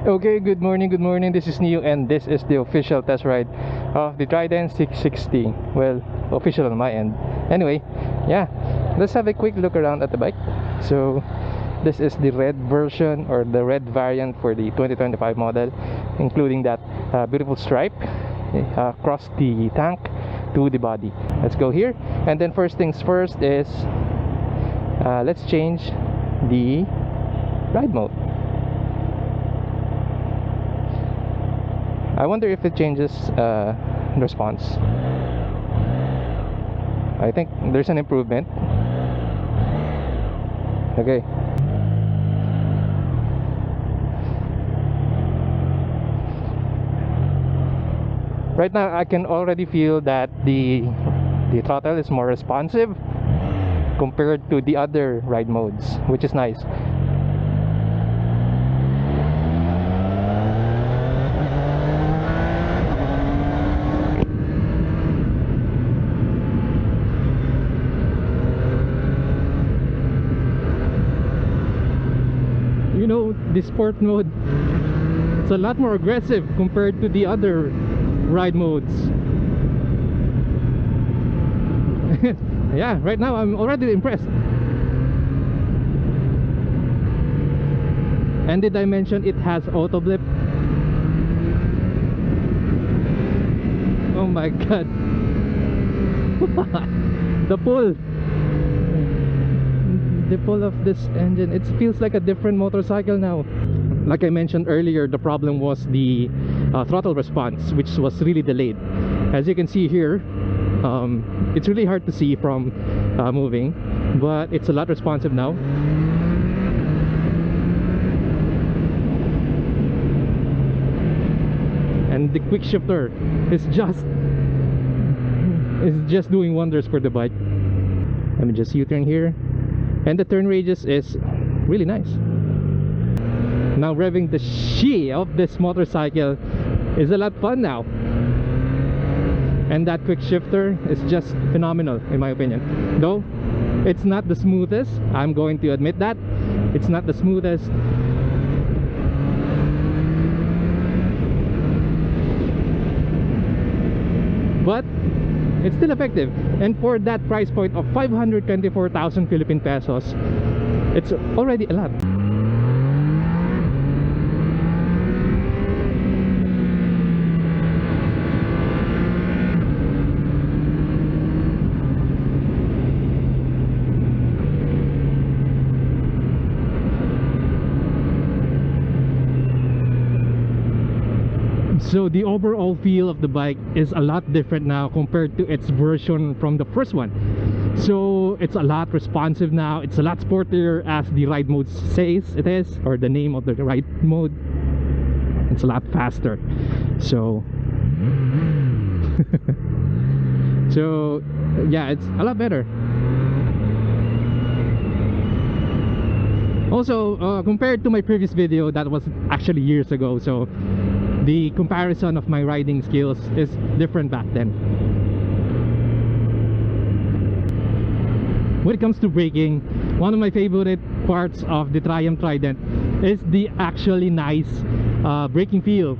Okay, good morning, this is Neo and this is the official test ride of the Trident 660. Well, official on my end. Anyway, yeah, let's have a quick look around at the bike. So, this is the red version or the red variant for the 2025 model, including that beautiful stripe across the tank to the body. Let's go here, and then first things first is let's change the ride mode. I wonder if it changes response. I think there's an improvement. Okay. Right now I can already feel that the throttle is more responsive compared to the other ride modes, which is nice. You know, the sport mode, it's a lot more aggressive compared to the other ride modes. Yeah, right now I'm already impressed. And did I mention it has auto blip? Oh my god. The pull of this engine, it feels like a different motorcycle now. Like I mentioned earlier, the problem was the throttle response, which was really delayed. As you can see here, it's really hard to see from moving, but it's a lot responsive now. And the Quickshifter is just doing wonders for the bike. Let me just U-turn here, and the turn radius is really nice. Now revving the shit of this motorcycle is a lot fun now. And that Quickshifter is just phenomenal in my opinion. Though it's not the smoothest, I'm going to admit that. It's not the smoothest. But it's still effective. And for that price point of 524,000 Philippine pesos, it's already a lot. So the overall feel of the bike is a lot different now compared to its version from the first one. So it's a lot responsive now. It's a lot sportier, as the ride mode says it is, or the name of the ride mode. It's a lot faster. So so yeah, it's a lot better. Also, compared to my previous video that was actually years ago, so the comparison of my riding skills is different back then. When it comes to braking, one of my favorite parts of the Triumph Trident is the actually nice braking feel.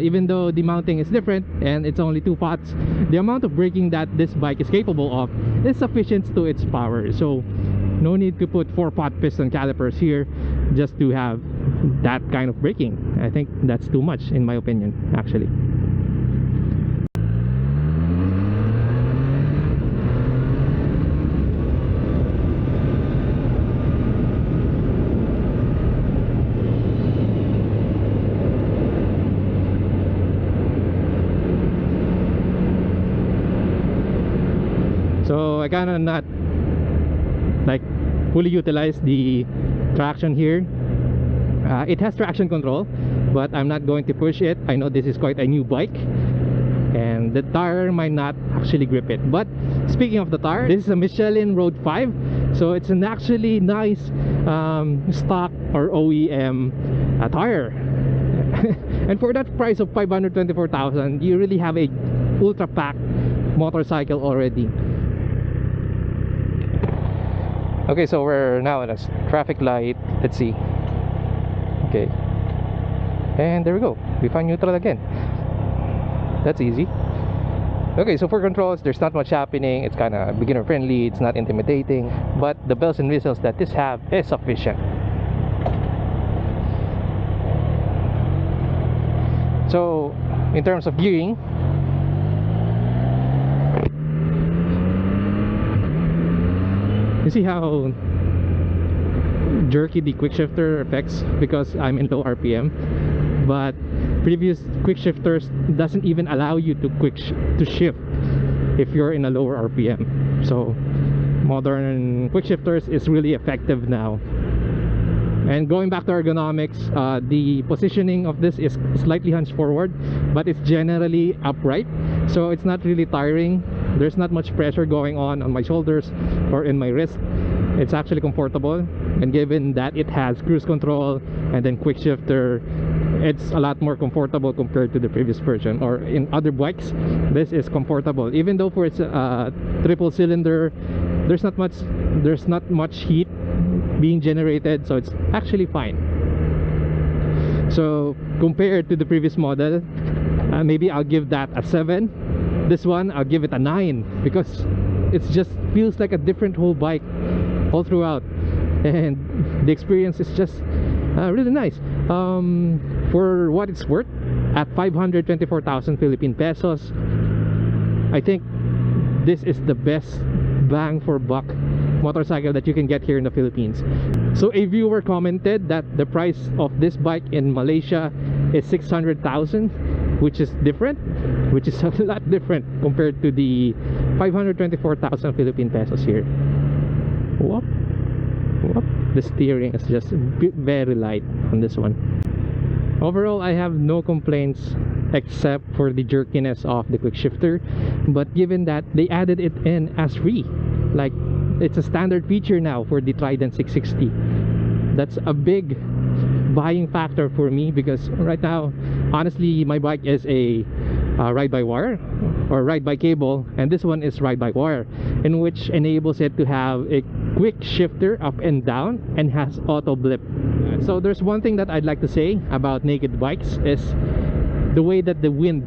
Even though the mounting is different and it's only 2 pots, the amount of braking that this bike is capable of is sufficient to its power. So no need to put 4-pot piston calipers here just to have that kind of braking. I think that's too much in my opinion, actually. So I kinda not like fully utilize the traction here. It has traction control, but I'm not going to push it. I know this is quite a new bike and the tire might not actually grip it. But speaking of the tire, this is a Michelin Road 5, so it's an actually nice stock or OEM tire. And for that price of 524,000, you really have a ultra packed motorcycle already. Okay, so we're now at a traffic light. Let's see. Okay, and there we go, we find neutral again. That's easy. Okay, so for controls, there's not much happening. It's kind of beginner friendly, it's not intimidating, but the bells and whistles that this have is sufficient. So in terms of gearing, you see how jerky the quickshifter affects because I'm in low RPM, but previous quickshifters doesn't even allow you to shift if you're in a lower RPM. So modern quickshifters is really effective now. And going back to ergonomics, the positioning of this is slightly hunched forward, but it's generally upright, so it's not really tiring. There's not much pressure going on my shoulders or in my wrist. It's actually comfortable, and given that it has cruise control and then quick shifter, it's a lot more comfortable compared to the previous version. Or in other bikes, this is comfortable, even though for its triple cylinder, there's not much heat being generated, so it's actually fine. So compared to the previous model, maybe I'll give that a 7. This one I'll give it a 9 because it just feels like a different whole bike all throughout, and the experience is just really nice. For what it's worth, at 524,000 Philippine pesos, I think this is the best bang for buck motorcycle that you can get here in the Philippines. So a viewer commented that the price of this bike in Malaysia is 600,000, which is a lot different compared to the 524,000 Philippine pesos here. Whoop, whoop. The steering is just very light on this one. Overall, I have no complaints except for the jerkiness of the quick shifter, but given that they added it in as free, like it's a standard feature now for the Trident 660, that's a big buying factor for me, because right now honestly my bike is a ride-by-wire or ride-by-cable, and this one is ride-by-wire, in which enables it to have a quick shifter up and down and has auto blip. So there's one thing that I'd like to say about naked bikes is the way that the wind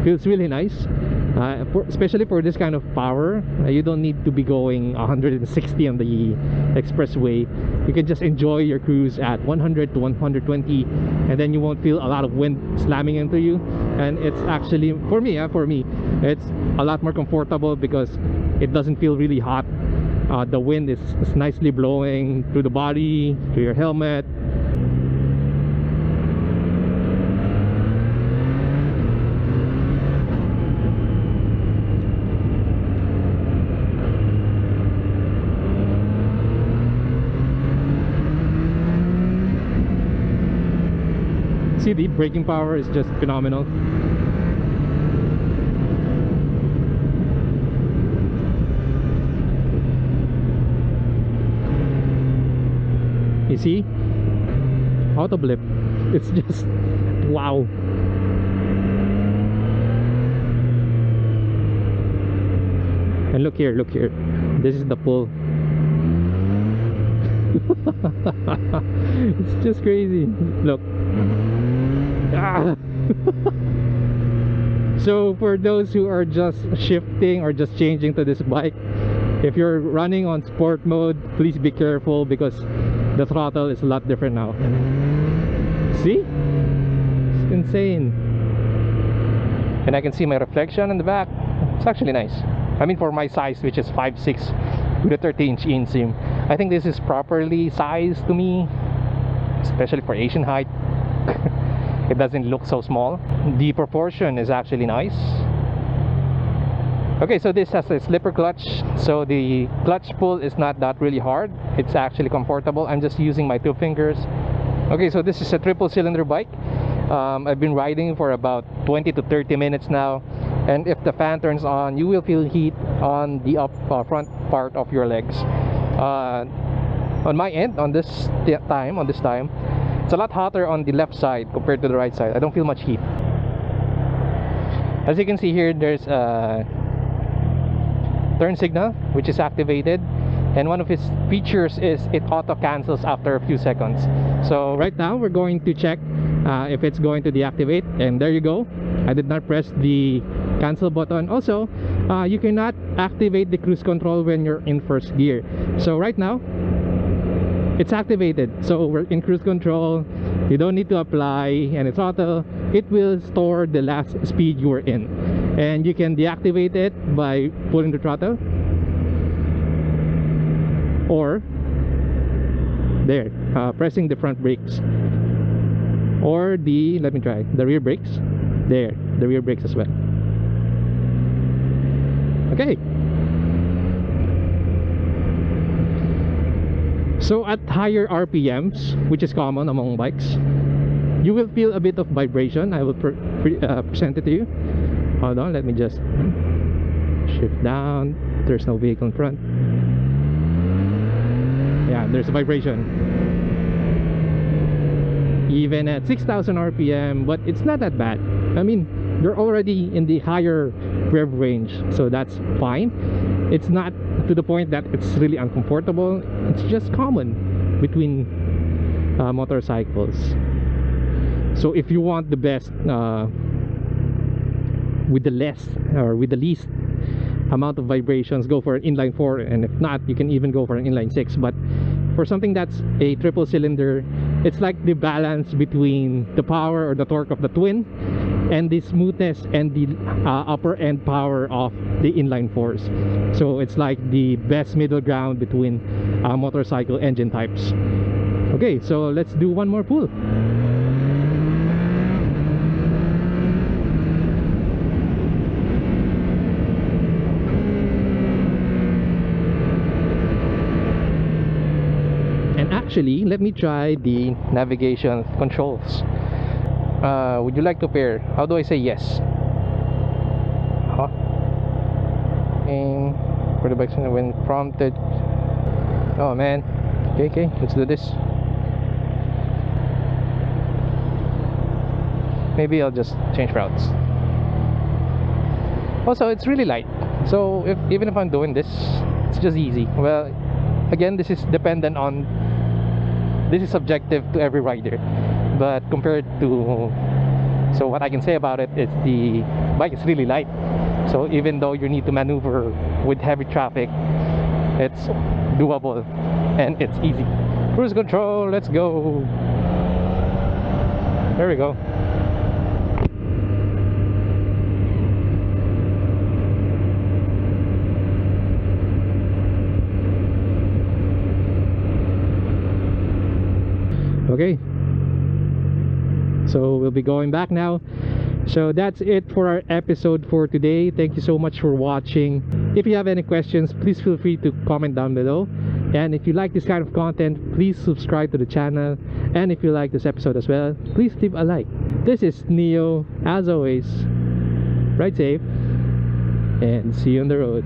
feels really nice, especially for this kind of power. You don't need to be going 160 on the expressway. You can just enjoy your cruise at 100 to 120, and then you won't feel a lot of wind slamming into you. And it's actually, for me, it's a lot more comfortable because it doesn't feel really hot. The wind is nicely blowing through the body, through your helmet. See, the braking power is just phenomenal. You see, auto blip, it's just wow. And look here, this is the pull. It's just crazy. Look. So for those who are just shifting or just changing to this bike, if you're running on sport mode, please be careful because the throttle is a lot different now. See? It's insane. And I can see my reflection in the back. It's actually nice. I mean, for my size, which is 5'6" with a 30-inch inseam, I think this is properly sized to me, especially for Asian height. It doesn't look so small. The proportion is actually nice. Okay, so this has a slipper clutch, so the clutch pull is not that really hard. It's actually comfortable. I'm just using my 2 fingers. Okay, so this is a triple cylinder bike. I've been riding for about 20 to 30 minutes now, and if the fan turns on, you will feel heat on the front part of your legs. On my end, on this time, it's a lot hotter on the left side compared to the right side. I don't feel much heat. As you can see here, there's a turn signal which is activated, and one of its features is it auto cancels after a few seconds. So right now we're going to check if it's going to deactivate. And there you go, I did not press the cancel button. Also, you cannot activate the cruise control when you're in first gear. So right now it's activated, so we're in cruise control. You don't need to apply any throttle. It will store the last speed you were in, and you can deactivate it by pulling the throttle, or there, pressing the front brakes, or the, let me try, the rear brakes. There, the rear brakes as well. Okay. So at higher RPMs, which is common among bikes, you will feel a bit of vibration. I will present it to you. Hold on, let me just shift down. There's no vehicle in front. Yeah, there's a vibration. Even at 6,000 RPM, but it's not that bad. I mean, you're already in the higher rev range, so that's fine. It's not to the point that it's really uncomfortable. It's just common between motorcycles. So if you want the best with the less or with the least amount of vibrations, go for an inline 4, and if not, you can even go for an inline 6. But for something that's a triple cylinder, it's like the balance between the power or the torque of the twin and the smoothness and the upper end power of the inline 4s. So it's like the best middle ground between motorcycle engine types. Okay, so let's do one more pull. And actually, let me try the navigation controls. Would you like to pair? How do I say yes? Huh? And for the bikes when prompted. Oh man. Okay, let's do this. Maybe I'll just change routes. Also, it's really light, so even if I'm doing this, it's just easy. Well, again, this is dependent on, this is subjective to every rider, but compared to, so what I can say about it is the bike is really light. So even though you need to maneuver with heavy traffic, it's doable and it's easy. Cruise control, let's go. There we go. Okay, so we'll be going back now. So that's it for our episode for today. Thank you so much for watching. If you have any questions, please feel free to comment down below. And if you like this kind of content, please subscribe to the channel. And if you like this episode as well, please leave a like. This is Neo. As always, ride safe and see you on the road.